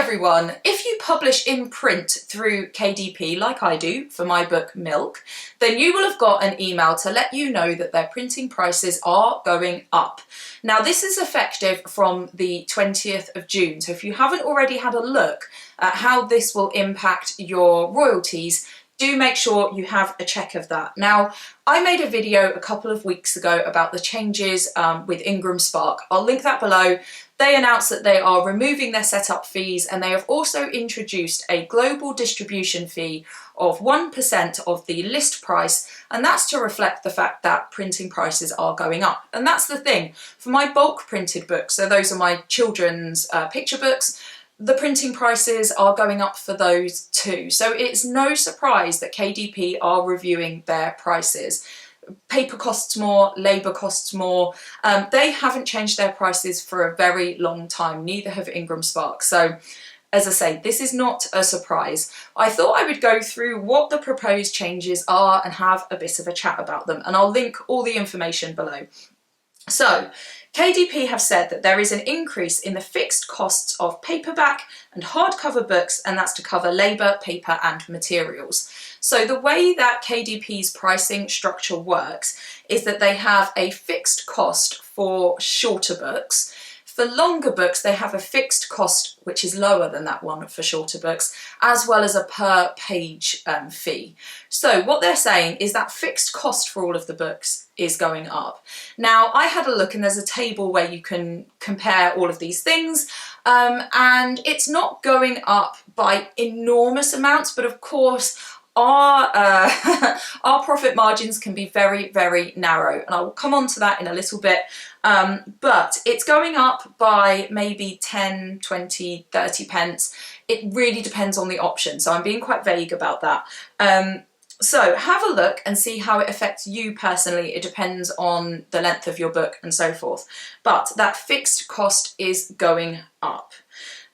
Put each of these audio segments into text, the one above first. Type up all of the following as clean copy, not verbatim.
everyone. If you publish in print through KDP, like I do for my book Milk, then you will have got an email to let you know that their printing prices are going up. Now, this is effective from the 20th of June. So if you haven't already had a look at how this will impact your royalties, do make sure you have a check of that. Now, I made a video a couple of weeks ago about the changes with Ingram Spark. I'll link that below. They announced that they are removing their setup fees, and they have also introduced a global distribution fee of 1% of the list price, and that's to reflect the fact that printing prices are going up. And that's the thing, for my bulk printed books, so those are my children's picture books, the printing prices are going up for those too. So it's no surprise that KDP are reviewing their prices. Paper costs more, labour costs more. They haven't changed their prices for a very long time, neither have Ingram Spark. So as I say, this is not a surprise. I thought I would go through what the proposed changes are and have a bit of a chat about them, and I'll link all the information below. So, KDP have said that there is an increase in the fixed costs of paperback and hardcover books, and that's to cover labour, paper and materials. So the way that KDP's pricing structure works is that they have a fixed cost for shorter books. For longer books, they have a fixed cost which is lower than that one for shorter books, as well as a per page fee. So what they're saying is that fixed cost for all of the books is going up. Now, I had a look and there's a table where you can compare all of these things, and it's not going up by enormous amounts, but of course our profit margins can be very, very narrow, and I'll come on to that in a little bit. But it's going up by maybe 10, 20, 30 pence. It really depends on the option, so I'm being quite vague about that. So have a look and see how it affects you personally. It depends on the length of your book and so forth. But that fixed cost is going up.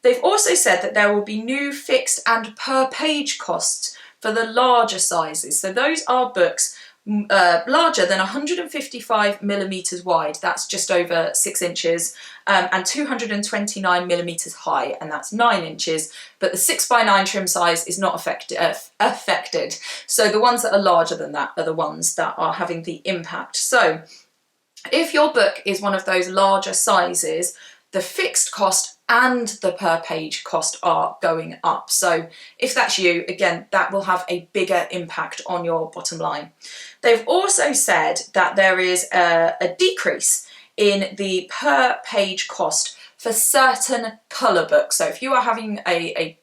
They've also said that there will be new fixed and per page costs for the larger sizes. So those are books larger than 155 millimeters wide, that's just over 6 inches, and 229 millimeters high, and that's 9 inches, but the 6x9 trim size is not affected. So the ones that are larger than that are the ones that are having the impact. So if your book is one of those larger sizes, the fixed cost and the per page cost are going up. So if that's you, again, that will have a bigger impact on your bottom line. They've also said that there is a decrease in the per page cost for certain colour books. So if you are having a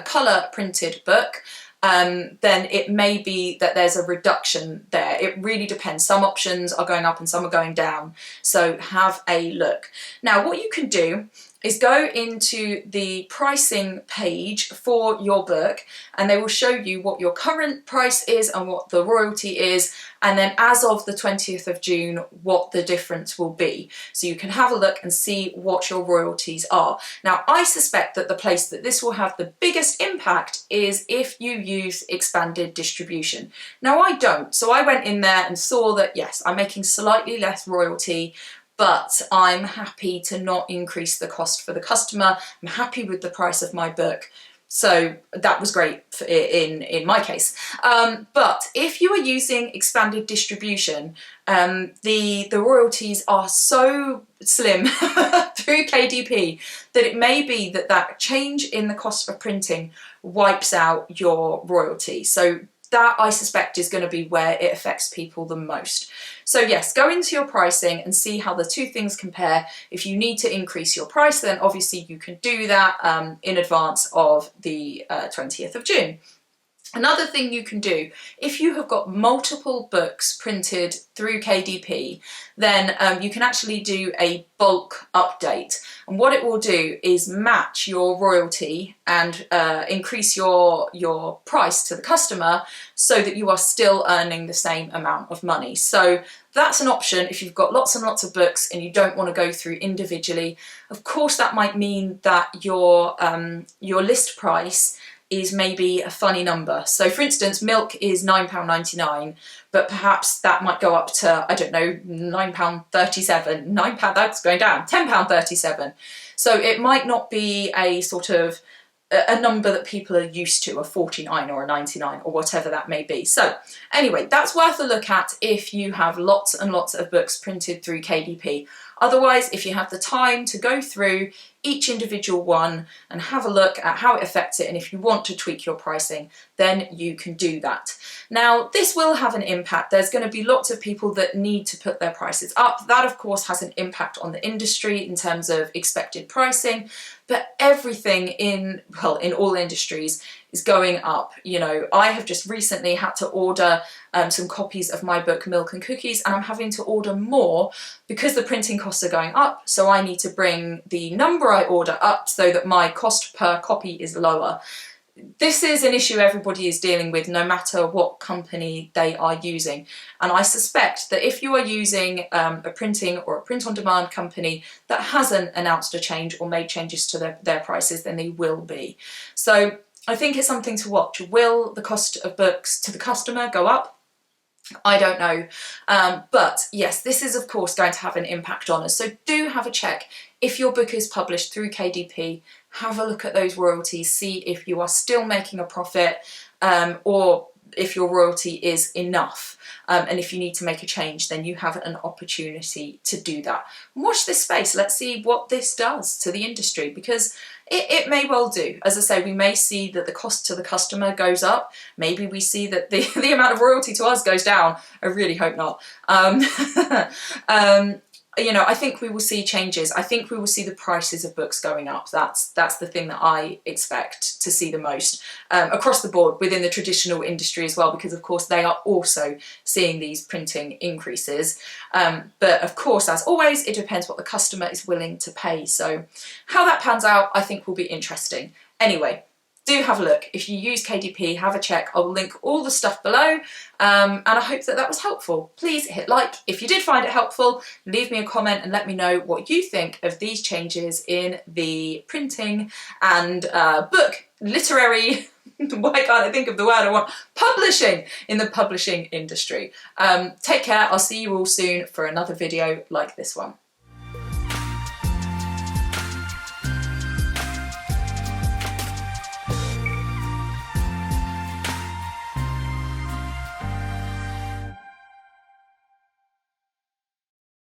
colour printed book, then it may be that there's a reduction there. It really depends. Some options are going up and some are going down. So have a look. Now, what you can do is go into the pricing page for your book, and they will show you what your current price is and what the royalty is, and then as of the 20th of June, what the difference will be. So you can have a look and see what your royalties are. Now, I suspect that the place that this will have the biggest impact is if you use expanded distribution. Now, I don't, so I went in there and saw that, yes, I'm making slightly less royalty, but I'm happy to not increase the cost for the customer. I'm happy with the price of my book. So that was great in my case. But if you are using expanded distribution, the royalties are so slim through KDP that it may be that that change in the cost of printing wipes out your royalty. So that, I suspect, is going to be where it affects people the most. So yes, go into your pricing and see how the two things compare. If you need to increase your price, then obviously you can do that in advance of the 20th of June. Another thing you can do, if you have got multiple books printed through KDP, then you can actually do a bulk update. And what it will do is match your royalty and increase your price to the customer so that you are still earning the same amount of money. So that's an option if you've got lots and lots of books and you don't want to go through individually. Of course, that might mean that your list price is maybe a funny number. So for instance, Milk is £9.99, but perhaps that might go up to, I don't know, £9.37, £9, that's going down, £10.37. So it might not be a sort of a number that people are used to, a 49 or a 99 or whatever that may be. So anyway, that's worth a look at if you have lots and lots of books printed through KDP. Otherwise, if you have the time to go through each individual one and have a look at how it affects it, and if you want to tweak your pricing, then you can do that. Now, this will have an impact. There's going to be lots of people that need to put their prices up. That, of course, has an impact on the industry in terms of expected pricing, but everything in all industries is going up. You know, I have just recently had to order some copies of my book Milk and Cookies, and I'm having to order more because the printing costs are going up, so I need to bring the number I order up so that my cost per copy is lower. This is an issue everybody is dealing with, no matter what company they are using. And I suspect that if you are using a printing or a print-on-demand company that hasn't announced a change or made changes to their prices, then they will be. So I think it's something to watch. Will the cost of books to the customer go up? I don't know. But yes, this is of course going to have an impact on us. So do have a check. If your book is published through KDP, have a look at those royalties, see if you are still making a profit, or if your royalty is enough. And if you need to make a change, then you have an opportunity to do that. Watch this space. Let's see what this does to the industry, because it may well do. As I say, we may see that the cost to the customer goes up. Maybe we see that the amount of royalty to us goes down. I really hope not. You know, I think we will see changes. I think we will see the prices of books going up. That's the thing that I expect to see the most across the board within the traditional industry as well, because of course they are also seeing these printing increases. But of course, as always, it depends what the customer is willing to pay. So how that pans out, I think will be interesting. Anyway, do have a look. If you use KDP, have a check. I'll link all the stuff below, and I hope that was helpful. Please hit like if you did find it helpful. Leave me a comment and let me know what you think of these changes in the printing and book literary why can't I think of the word I want? Publishing, in the publishing industry. Take care. I'll see you all soon for another video like this one.